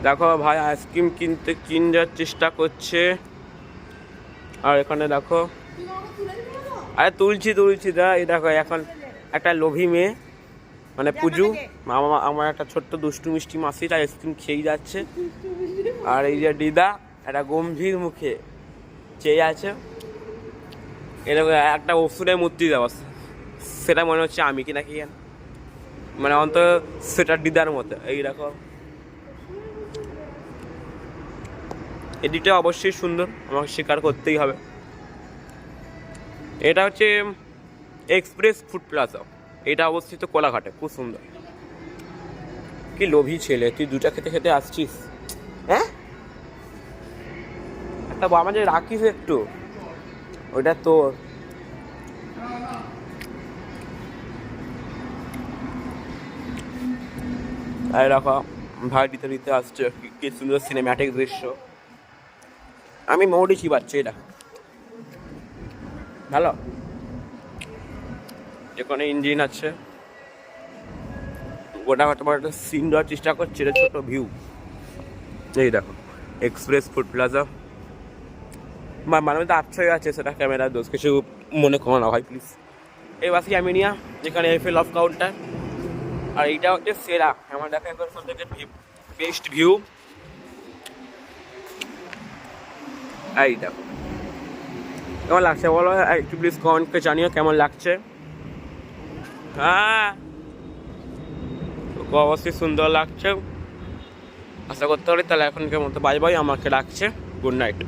দেখো ভাই আইসক্রিম কিনার চেষ্টা করছে। আর এখানে দেখো, আরে তুলছি দা, এই দেখো এখন একটা লোভী মেয়ে মানে পুজু, আমার একটা ছোট্ট দুষ্টু মিষ্টি মাসিটা আইসক্রিম খেয়েই যাচ্ছে। আর এই যে দিদা একটা গম্ভীর মুখে চেয়ে আছে, এরকম একটা অসুরের মূর্তি দেওয়া, সেটা মনে হচ্ছে আমি কি নাকি, মানে অন্তত সেটা দিদার মতো। এইরকম এদিকটা অবশ্যই সুন্দর, আমাকে স্বীকার করতেই হবে। এটা হচ্ছে এক্সপ্রেস ফুড প্লাজা, এটা অবস্থিত কোলাঘাটে, খুব সুন্দর। কি লোভী ছেলে, তুই দুটা খেতে খেতে আসছিস, হ্যাঁ? একটা আমাদের রাখিস একটু, ওইটা তোর। আর রাখা ভাই দিতে দিতে আসছে, কি সুন্দর সিনেম্যাটিক দৃশ্য। আমি মৌরি চিবাচ্ছি, এটা ভালো। এখানে ইঞ্জিন আছে, ওটা হয়তো একটা সিন দেওয়ার চেষ্টা করছে, এটা ছোটো ভিউ। এই দেখো এক্সপ্রেস ফুড প্লাজা, মানে তো আচ্ছাই আছে, সেটা ক্যামেরার দোষ, কিছু মনে করো না ভাই প্লিজ। এই বাসি আমিনিয়া, যেখানে এফএল অফ কাউন্টার। আর এইটা হচ্ছে সেরা, আমার দেখা একবার সব থেকে বেস্ট ভিউ। এই দেখো কেমন লাগছে বলো একটু প্লিজ কমেন্টকে জানিও কেমন লাগছে। হ্যাঁ অবশ্যই সুন্দর লাগছে, আশা করতে পারি। তাহলে এখনকার মতো বাই বাই, আমাকে রাখছে, গুড নাইট।